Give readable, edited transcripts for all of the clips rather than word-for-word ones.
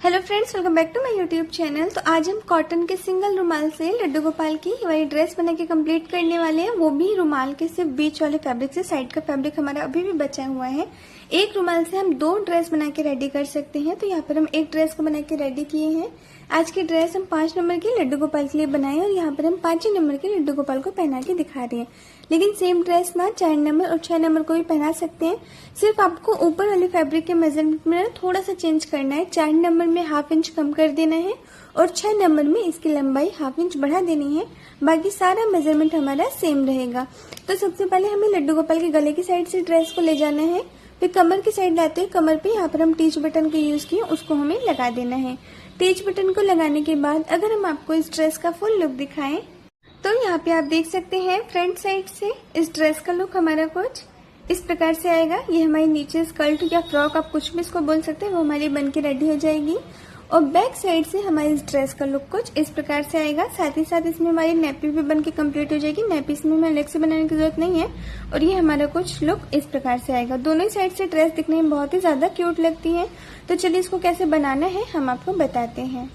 Hello friends, welcome back to my YouTube channel. तो आज हम कॉटन के सिंगल रुमाल से लड्डू गोपाल की वही ड्रेस बना के कंप्लीट करने वाले हैं, वो भी रुमाल के सिर्फ बीच वाले फैब्रिक से। साइड का फैब्रिक हमारा अभी भी बचा हुआ है। एक रुमाल से हम 2 ड्रेस बना के रेडी कर सकते हैं। तो यहाँ पर हम एक ड्रेस को बना के रेडी किए हैं। आज की ड्रेस हम 5 नंबर के लड्डू गोपाल के लिए बनाए और यहाँ पर हम 5 नंबर के लड्डू गोपाल को पहना के दिखा रहे हैं। लेकिन सेम ड्रेस ना 4 नंबर और 6 नंबर को भी पहना सकते हैं। सिर्फ आपको ऊपर वाले फैब्रिक के मेजरमेंट में थोड़ा सा चेंज करना है। 4 नंबर में ½ इंच कम कर देना है और 6 नंबर में इसकी लंबाई ½ इंच बढ़ा देनी है। बाकी सारा मेजरमेंट हमारा सेम रहेगा। तो सबसे पहले हमें लड्डू गोपाल के गले की साइड से ड्रेस को ले जाना है। फिर कमर की साइड लाते हैं। कमर पे यहाँ पर हम टीच बटन का यूज किए, उसको हमें लगा देना है। टीच बटन को लगाने के बाद अगर हम आपको इस ड्रेस का फुल लुक दिखाएं तो यहाँ पे आप देख सकते हैं फ्रंट साइड से इस ड्रेस का लुक हमारा कुछ इस प्रकार से आएगा। ये हमारी नीचे स्कर्ट या फ्रॉक, आप कुछ भी इसको बोल सकते हैं, वो हमारी बन के रेडी हो जाएगी। और बैक साइड से हमारी इस ड्रेस का लुक कुछ इस प्रकार से आएगा। साथ ही साथ इसमें हमारी नेपी भी बन के कम्प्लीट हो जाएगी। नेपी इसमें हमें अलग से बनाने की जरूरत नहीं है। और ये हमारा कुछ लुक इस प्रकार से आएगा। दोनों ही साइड से ड्रेस दिखने में बहुत ही ज्यादा क्यूट लगती है। तो चलिए इसको कैसे बनाना है हम आपको बताते हैं।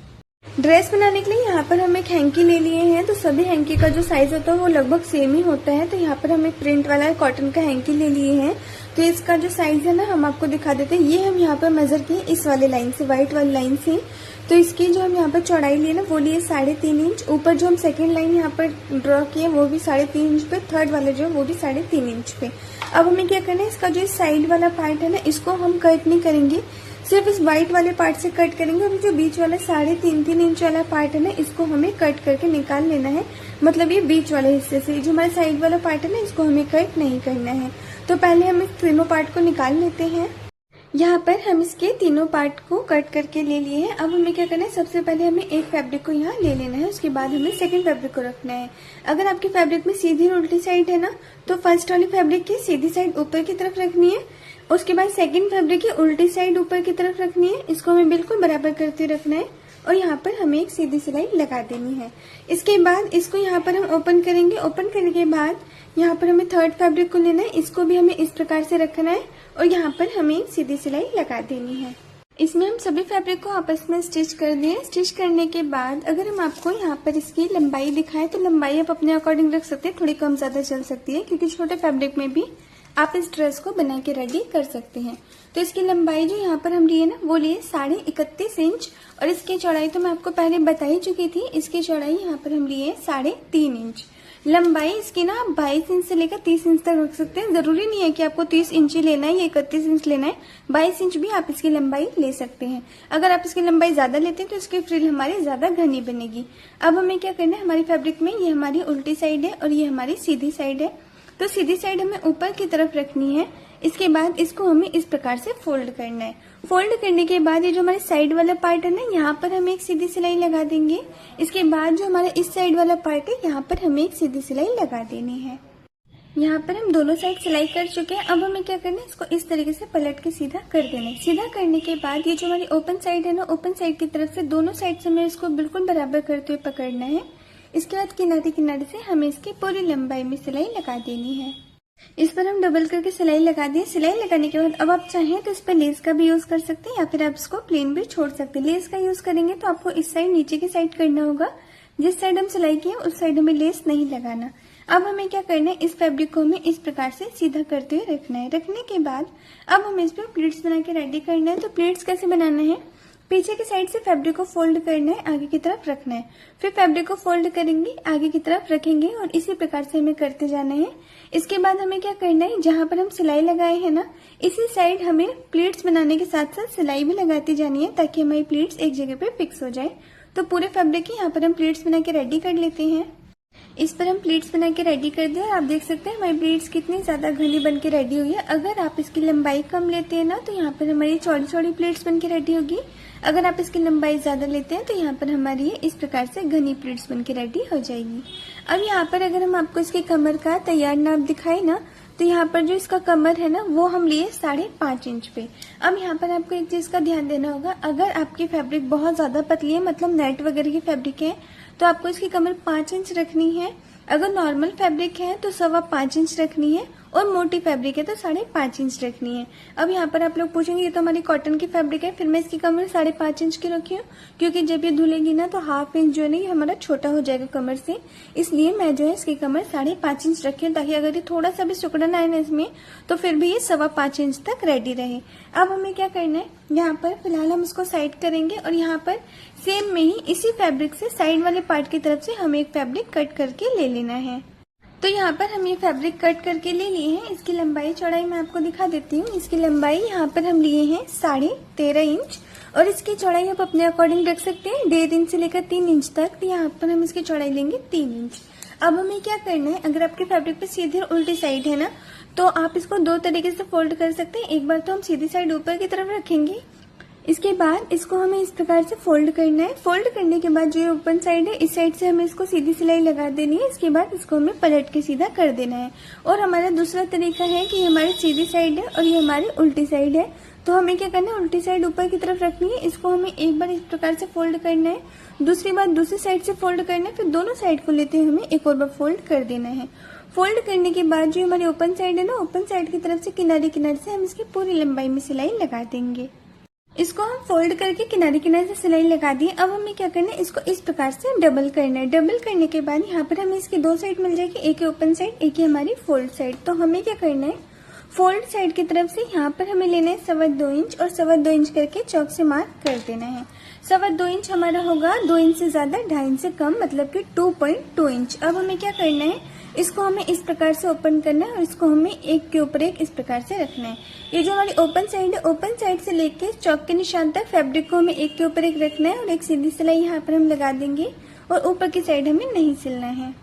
ड्रेस बनाने के लिए यहाँ पर हम एक हैंकी ले लिए हैं। तो सभी हैंकी का जो साइज होता है वो लगभग सेम ही होता है। तो यहाँ पर हम एक प्रिंट वाला कॉटन का हैंकी ले लिए हैं। तो इसका जो साइज है ना हम आपको दिखा देते हैं। ये हम यहाँ पर मेजर किए इस वाले लाइन से, व्हाइट वाली लाइन से। तो इसकी जो हम यहाँ पर चौड़ाई लिए ना वो लिए 3.5 इंच। ऊपर जो हम सेकेंड लाइन यहाँ पर ड्रॉ किए वो भी 3.5 इंच पे। थर्ड वाले जो वो भी 3.5 इंच पे। अब हमें क्या करना है, इसका जो साइड वाला पार्ट है ना इसको हम कट नहीं करेंगे, सिर्फ इस व्हाइट वाले पार्ट से कट करेंगे। और जो बीच वाला 3.5 इंच वाला पार्ट है ना इसको हमें कट करके निकाल लेना है। मतलब ये बीच वाले हिस्से से जो हमारा साइड वाला पार्ट है ना इसको हमें कट नहीं करना है। तो पहले हम इस तीनों पार्ट को निकाल लेते हैं। यहाँ पर हम इसके तीनों पार्ट को कट करके ले लिए हैं। अब हमें क्या करना है, सबसे पहले हमें एक फैब्रिक को यहाँ ले लेना है। उसके बाद हमें सेकंड फैब्रिक को रखना है। अगर आपके फैब्रिक में सीधी और उल्टी साइड है ना तो फर्स्ट वाली फैब्रिक की सीधी साइड ऊपर की तरफ रखनी है। उसके बाद सेकंड फैब्रिक की उल्टी साइड ऊपर की तरफ रखनी है। इसको हमें बिल्कुल बराबर करते रखना है और यहाँ पर हमें एक सीधी सिलाई लगा देनी है। इसके बाद इसको यहाँ पर हम ओपन करेंगे। ओपन करने के बाद यहाँ पर हमें थर्ड फैब्रिक को लेना है। इसको भी हमें इस प्रकार से रखना है और यहाँ पर हमें एक सीधी सिलाई लगा देनी है। इसमें हम सभी फैब्रिक को आपस में स्टिच कर दें। स्टिच करने के बाद अगर हम आपको यहाँ पर इसकी लंबाई दिखाएं तो लंबाई आप अपने अकॉर्डिंग रख सकते हैं। थोड़ी कम ज्यादा चल सकती है क्योंकि छोटे फैब्रिक में भी आप इस ड्रेस को बना के रेडी कर सकते हैं। तो इसकी लंबाई जो यहाँ पर हम लिए ना वो लिए 31.5 इंच और इसकी चौड़ाई तो मैं आपको पहले बता ही चुकी थी। इसकी चौड़ाई यहाँ पर हम लिए 3.5 इंच। लंबाई इसकी ना 22 इंच से लेकर 30 इंच तक रख सकते हैं। जरूरी नहीं है कि आपको 30 इंच ही लेना है या 31 इंच लेना है। 22 इंच भी आप इसकी लंबाई ले सकते हैं। अगर आप इसकी लंबाई ज्यादा लेते हैं तो इसकी फ्रिल हमारी ज्यादा घनी बनेगी। अब हमें क्या करना है, हमारी फैब्रिक में ये हमारी उल्टी साइड है और ये हमारी सीधी साइड है। तो सीधी साइड हमें ऊपर की तरफ रखनी है। इसके बाद इसको हमें इस प्रकार से फोल्ड करना है। फोल्ड करने के बाद ये जो हमारे साइड वाला पार्ट है ना यहाँ पर हम एक सीधी सिलाई लगा देंगे। इसके बाद जो हमारा इस साइड वाला पार्ट है यहाँ पर हमें एक सीधी सिलाई लगा देनी है। यहाँ पर हम दोनों साइड सिलाई कर चुके हैं। अब हमें क्या करना है, इसको इस तरीके से पलट के सीधा कर देना है। सीधा करने के बाद ये जो हमारी ओपन साइड है ना, ओपन साइड की तरफ से दोनों साइड से हमें इसको बिल्कुल बराबर करते हुए पकड़ना है। इसके बाद किनारे किनारे से हमें इसकी पूरी लंबाई में सिलाई लगा देनी है। इस पर हम डबल करके सिलाई लगा दी। सिलाई लगाने के बाद अब आप चाहें तो इस पर लेस का भी यूज कर सकते हैं या फिर आप इसको प्लेन भी छोड़ सकते हैं। लेस का यूज करेंगे तो आपको इस साइड नीचे की साइड करना होगा। जिस साइड हम सिलाई किए उस साइड हमें लेस नहीं लगाना। अब हमें क्या करना है, इस फैब्रिक को हमें इस प्रकार से सीधा करते हुए रखना है। रखने के बाद अब हमें इस पर प्लीट्स बना के रेडी करना है। तो प्लीट्स कैसे बनाना है, पीछे की साइड से फैब्रिक को फोल्ड करना है, आगे की तरफ रखना है। फिर फैब्रिक को फोल्ड करेंगे, आगे की तरफ रखेंगे और इसी प्रकार से हमें करते जाना है। इसके बाद हमें क्या करना है, जहां पर हम सिलाई लगाए हैं ना इसी साइड हमें प्लीट्स बनाने के साथ साथ सिलाई भी लगाती जानी है ताकि हमारी प्लीट्स एक जगह पे फिक्स हो जाए। तो पूरे फैब्रिक की यहाँ पर हम प्लीट्स बना के रेडी कर लेते हैं। इस पर हम प्लीट्स बना के रेडी कर दिया और आप देख सकते हैं हमारी प्लीट्स कितनी ज्यादा घनी बन के रेडी हुई है। अगर आप इसकी लंबाई कम लेते हैं ना तो यहाँ पर हमारी चौड़ी चौड़ी प्लीट्स बन के रेडी होगी। अगर आप इसकी लंबाई ज्यादा लेते हैं तो यहाँ पर हमारी इस प्रकार से घनी प्लीट्स बन के रेडी हो जाएगी। अब यहाँ पर अगर हम आपको इसके कमर का तैयार नाप दिखाए ना तो यहाँ पर जो इसका कमर है ना वो हम लिए 5.5 इंच पे। अब यहाँ पर आपको एक चीज का ध्यान देना होगा, अगर आपकी फैब्रिक बहुत ज्यादा पतली है मतलब नेट वगैरह की फैब्रिक है तो आपको इसकी कमर 5 इंच रखनी है। अगर नॉर्मल फैब्रिक है तो 5.25 इंच रखनी है और मोटी फैब्रिक है तो 5.5 इंच रखनी है। अब यहाँ पर आप लोग पूछेंगे ये तो हमारी कॉटन की फैब्रिक है, फिर मैं इसकी कमर 5.5 इंच की रखी हूँ, क्योंकि जब ये धुलेगी ना तो 1/2 इंच जो है ना ये हमारा छोटा हो जाएगा कमर से, इसलिए मैं जो है इसकी कमर 5.5 इंच रखी हूँ, ताकि अगर ये थोड़ा सा भी सिकुड़न आए ना इसमें तो फिर भी ये 5.25 इंच तक रेडी रहे। अब हमें क्या करना है, यहाँ पर फिलहाल हम इसको साइड करेंगे और यहाँ पर सेम में ही इसी फैब्रिक से साइड वाले पार्ट की तरफ से हमें एक फैब्रिक कट करके ले लेना है। तो यहाँ पर हम ये फैब्रिक कट करके ले लिए हैं। इसकी लंबाई चौड़ाई मैं आपको दिखा देती हूँ। इसकी लंबाई यहाँ पर हम लिए हैं 13.5 इंच और इसकी चौड़ाई आप अपने अकॉर्डिंग रख सकते हैं 1.5 इंच से लेकर 3 इंच तक। तो यहाँ पर हम इसकी चौड़ाई लेंगे 3 इंच। अब हमें क्या करना है, अगर आपके फैब्रिक पे सीधी और उल्टी साइड है ना तो आप इसको 2 तरीके से फोल्ड कर सकते हैं। एक बार तो हम सीधी साइड ऊपर की तरफ रखेंगे, इसके बाद इसको हमें इस प्रकार से फोल्ड करना है। फोल्ड करने के बाद जो ये ओपन साइड है इस साइड से हमें इसको सीधी सिलाई लगा देनी है। इसके बाद इसको हमें पलट के सीधा कर देना है। और हमारा दूसरा तरीका है कि ये हमारी सीधी साइड है और ये हमारी उल्टी साइड है, तो हमें क्या करना है, उल्टी साइड ऊपर की तरफ रखनी है। इसको हमें एक बार इस प्रकार से फोल्ड करना है, दूसरी बार दूसरी साइड से फोल्ड करना है, फिर दोनों साइड को लेते हुए हमें एक और बार फोल्ड कर देना है। फोल्ड करने के बाद जो हमारी ओपन साइड है ना, ओपन साइड की तरफ से किनारे किनारे से हम इसकी पूरी लंबाई में सिलाई लगा देंगे। इसको हम फोल्ड करके किनारे किनारे से सिलाई लगा दी। अब हमें क्या करना है, इसको इस प्रकार से डबल करना है। डबल करने के बाद यहाँ पर हमें इसकी 2 साइड मिल जाएगी, एक है ओपन साइड, एक है हमारी फोल्ड साइड। तो हमें क्या करना है, फोल्ड साइड की तरफ से यहाँ पर हमें लेना है 2.25 इंच और 2.25 इंच करके चौक से मार्क कर देना है। 2.25 इंच हमारा होगा 2 इंच से ज्यादा, 2.5 इंच से कम, मतलब कि 2.2 इंच। अब हमें क्या करना है, इसको हमें इस प्रकार से ओपन करना है और इसको हमें एक के ऊपर एक इस प्रकार से रखना है। ये जो हमारी ओपन साइड है, ओपन साइड से लेके चौक के निशान तक फैब्रिक को हमें एक के ऊपर एक रखना है और एक सीधी सिलाई यहाँ पर हम लगा देंगे और ऊपर की साइड हमें नहीं सिलना है।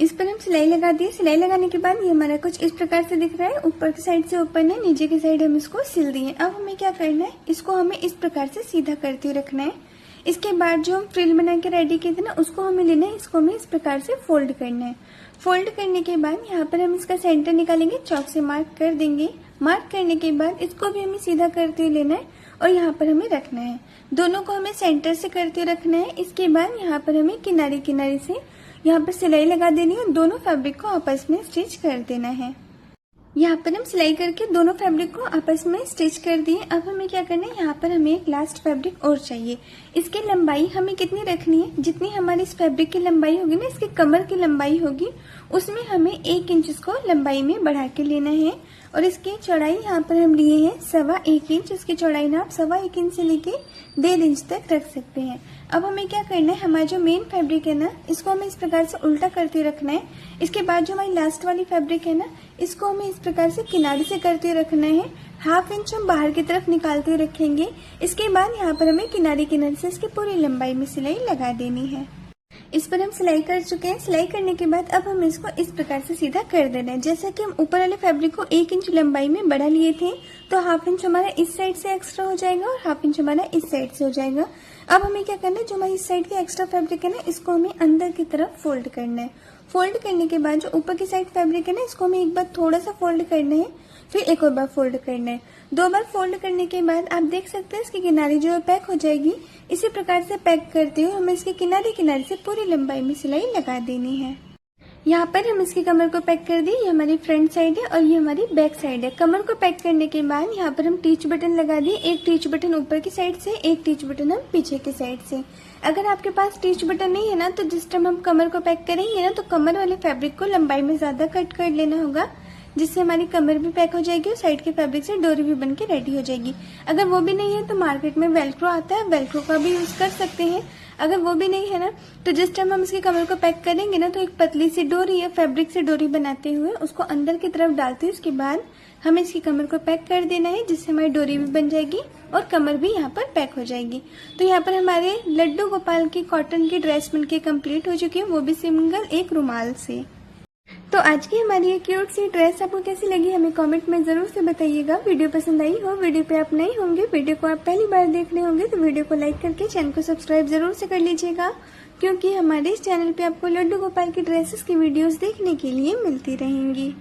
इस पर हम सिलाई लगा दी। सिलाई लगाने के बाद ये हमारा कुछ इस प्रकार से दिख रहा है, ऊपर की साइड से ओपन है, नीचे की साइड हम इसको सिल दिए। अब हमें क्या करना है, इसको हमें इस प्रकार से सीधा करते हुए रखना है। इसके बाद जो हम फ्रिल बना के रेडी किए थे ना उसको हमें लेना है, इसको हमें इस प्रकार से फोल्ड करना है। फोल्ड करने के बाद यहाँ पर हम इसका सेंटर निकालेंगे, चौक से मार्क कर देंगे। मार्क करने के बाद इसको भी हमें सीधा करते हुए लेना है और यहाँ पर हमें रखना है। दोनों को हमें सेंटर से करते हुए रखना है। इसके बाद यहाँ पर हमें किनारे किनारे से यहाँ पर सिलाई लगा देनी है और दोनों फैब्रिक को आपस में स्टिच कर देना है। यहाँ पर हम सिलाई करके दोनों फैब्रिक को आपस में स्टिच कर दिए। अब हमें क्या करना है, यहाँ पर हमें एक लास्ट फैब्रिक और चाहिए। इसकी लंबाई हमें कितनी रखनी है, जितनी हमारी इस फैब्रिक की लंबाई होगी ना, इसकी कमर की लंबाई होगी, उसमें हमें 1 इंच इसको लंबाई में बढ़ा के लेना है। और इसकी चौड़ाई यहाँ पर हम लिए हैं 1.25 इंच। इसकी चौड़ाई ना आप 1.25 इंच से लेके 1.5 इंच तक रख सकते हैं। अब हमें क्या करना है, हमारा जो मेन फैब्रिक है ना इसको हमें इस प्रकार से उल्टा करते रखना है। इसके बाद जो हमारी लास्ट वाली फैब्रिक है ना इसको हमें इस प्रकार से किनारे से करते रखना है। 1/2 इंच हम बाहर की तरफ निकालते रखेंगे। इसके बाद यहाँ पर हमें किनारे किनारे से इसकी पूरी लंबाई में सिलाई लगा देनी है। इस पर हम सिलाई कर चुके हैं। सिलाई करने के बाद अब हम इसको इस प्रकार से सीधा कर देना है। जैसा कि हम ऊपर वाले फैब्रिक को 1 इंच लंबाई में बढ़ा लिए थे, तो 1/2 इंच हमारा इस साइड से एक्स्ट्रा हो जाएगा और 1/2 इंच हमारा इस साइड से हो जाएगा। अब हमें क्या करना है, जो हमारी इस साइड की एक्स्ट्रा फैब्रिक है ना इसको हमें अंदर की तरफ फोल्ड करना है। फोल्ड करने के बाद जो ऊपर की साइड फैब्रिक है ना इसको हमें एक बार थोड़ा सा फोल्ड करना है, फिर एक और बार फोल्ड करना है। 2 बार फोल्ड करने के बाद आप देख सकते हैं इसकी किनारी जो है पैक हो जाएगी। इसी प्रकार से पैक करते हुए हमें इसके किनारे किनारे से पूरी लंबाई में सिलाई लगा देनी है। यहाँ पर हम इसकी कमर को पैक कर दी। ये हमारी फ्रंट साइड है और ये हमारी बैक साइड है। कमर को पैक करने के बाद यहाँ पर हम टीच बटन लगा दिए। एक टीच बटन ऊपर की साइड से, एक टीच बटन हम पीछे की साइड से। अगर आपके पास टीच बटन नहीं है ना तो जिस टाइम हम कमर को पैक करेंगे ना तो कमर वाले फैब्रिक को लंबाई में ज्यादा कट कर लेना होगा, जिससे हमारी कमर भी पैक हो जाएगी और साइड के फैब्रिक से डोरी भी बन के रेडी हो जाएगी। अगर वो भी नहीं है तो मार्केट में वेलक्रो आता है, वेलक्रो का भी यूज कर सकते हैं। अगर वो भी नहीं है ना तो जिस टाइम हम इसकी कमर को पैक करेंगे ना तो एक पतली सी डोरी या फैब्रिक से डोरी बनाते हुए उसको अंदर की तरफ डालते हुए उसके बाद हमें इसकी कमर को पैक कर देना है, जिससे हमारी डोरी भी बन जाएगी और कमर भी यहाँ पर पैक हो जाएगी। तो यहाँ पर हमारे लड्डू गोपाल की कॉटन की ड्रेस बनके कंप्लीट हो चुकी है, वो भी सिंगल एक रुमाल से। तो आज की हमारी ये क्यूट सी ड्रेस आपको कैसी लगी हमें कमेंट में जरूर से बताइएगा। वीडियो पसंद आई हो, वीडियो पे आप नए होंगे, वीडियो को आप पहली बार देख रहे होंगे तो वीडियो को लाइक करके चैनल को सब्सक्राइब जरूर से कर लीजिएगा, क्योंकि हमारे इस चैनल पे आपको लड्डू गोपाल की ड्रेसेस की वीडियोस देखने के लिए मिलती रहेंगी।